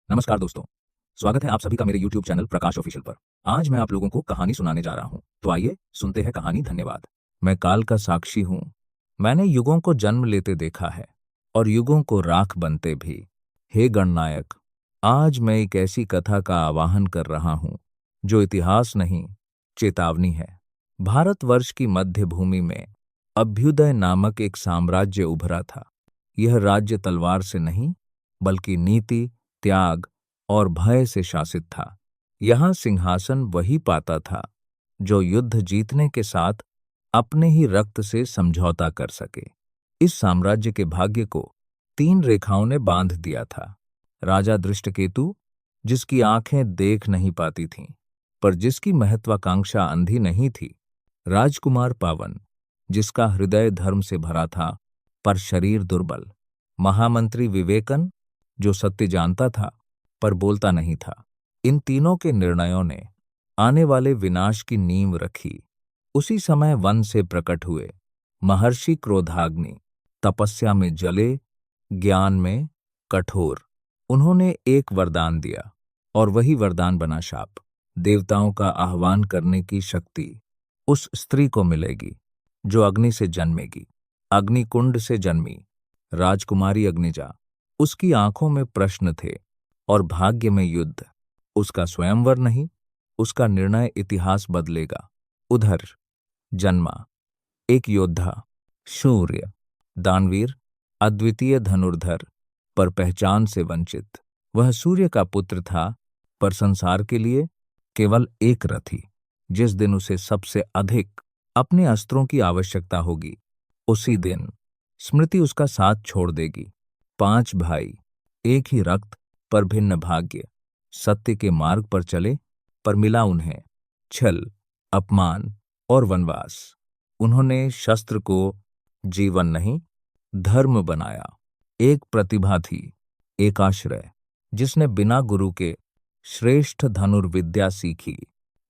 नमस्कार दोस्तों, स्वागत है आप सभी का मेरे YouTube चैनल प्रकाश ऑफिशियल पर। आज मैं आप लोगों को कहानी सुनाने जा रहा हूँ, तो आइए सुनते हैं कहानी। धन्यवाद। मैं काल का साक्षी हूँ। मैंने युगों को जन्म लेते देखा है और युगों को राख बनते भी। हे गणनायक, आज मैं एक ऐसी कथा का आवाहन कर रहा हूँ जो इतिहास नहीं, चेतावनी है। भारतवर्ष की मध्य भूमि में अभ्युदय नामक एक साम्राज्य उभरा था। यह राज्य तलवार से नहीं, बल्कि नीति, त्याग और भय से शासित था। यहाँ सिंहासन वही पाता था जो युद्ध जीतने के साथ अपने ही रक्त से समझौता कर सके। इस साम्राज्य के भाग्य को 3 रेखाओं ने बांध दिया था। राजा दृष्टकेतु, जिसकी आंखें देख नहीं पाती थीं, पर जिसकी महत्वाकांक्षा अंधी नहीं थी। राजकुमार पावन, जिसका हृदय धर्म से भरा था पर शरीर दुर्बल। महामंत्री विवेकन, जो सत्य जानता था पर बोलता नहीं था। इन तीनों के निर्णयों ने आने वाले विनाश की नींव रखी। उसी समय वन से प्रकट हुए महर्षि क्रोधाग्नि, तपस्या में जले, ज्ञान में कठोर। उन्होंने एक वरदान दिया और वही वरदान बना शाप। देवताओं का आह्वान करने की शक्ति उस स्त्री को मिलेगी जो अग्नि से जन्मेगी। अग्निकुंड से जन्मी राजकुमारी अग्निजा। उसकी आंखों में प्रश्न थे और भाग्य में युद्ध। उसका स्वयंवर नहीं, उसका निर्णय इतिहास बदलेगा। उधर जन्मा एक योद्धा, शूर्य, दानवीर, अद्वितीय धनुर्धर, पर पहचान से वंचित। वह सूर्य का पुत्र था, पर संसार के लिए केवल एक रथी। जिस दिन उसे सबसे अधिक अपने अस्त्रों की आवश्यकता होगी, उसी दिन स्मृति उसका साथ छोड़ देगी। 5 भाई, एक ही रक्त पर भिन्न भाग्य। सत्य के मार्ग पर चले, पर मिला उन्हें छल, अपमान और वनवास। उन्होंने शस्त्र को जीवन नहीं, धर्म बनाया। एक प्रतिभा थी, एक आश्रय, जिसने बिना गुरु के श्रेष्ठ धनुर्विद्या सीखी,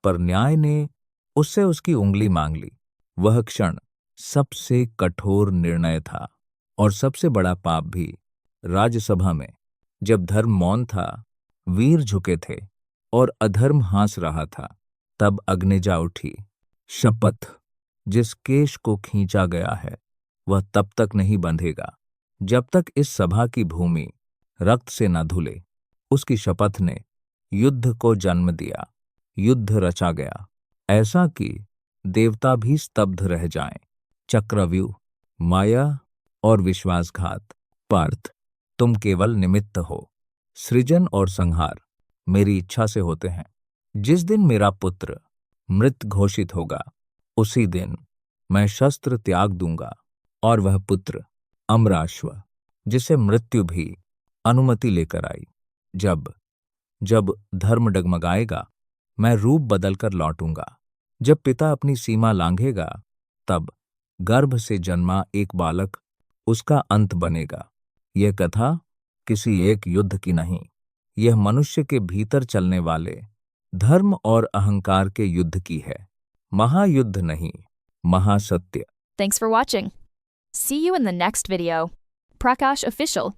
पर न्याय ने उससे उसकी उंगली मांग ली। वह क्षण सबसे कठोर निर्णय था और सबसे बड़ा पाप भी। राज्यसभा में जब धर्म मौन था, वीर झुके थे और अधर्म हंस रहा था, तब अग्निजा उठी। शपथ, जिस केश को खींचा गया है वह तब तक नहीं बंधेगा जब तक इस सभा की भूमि रक्त से न धुले। उसकी शपथ ने युद्ध को जन्म दिया। युद्ध रचा गया, ऐसा कि देवता भी स्तब्ध रह जाएं। चक्रव्यूह, माया और विश्वासघात। पार्थ, तुम केवल निमित्त हो। सृजन और संहार मेरी इच्छा से होते हैं। जिस दिन मेरा पुत्र मृत घोषित होगा, उसी दिन मैं शस्त्र त्याग दूंगा। और वह पुत्र अमराश्व, जिसे मृत्यु भी अनुमति लेकर आई। जब जब धर्म डगमगाएगा, मैं रूप बदलकर लौटूंगा। जब पिता अपनी सीमा लांघेगा, तब गर्भ से जन्मा एक बालक उसका अंत बनेगा। यह कथा किसी एक युद्ध की नहीं, यह मनुष्य के भीतर चलने वाले धर्म और अहंकार के युद्ध की है। महायुद्ध नहीं, महासत्य। Thanks for watching. See you in the next video. Prakash Official.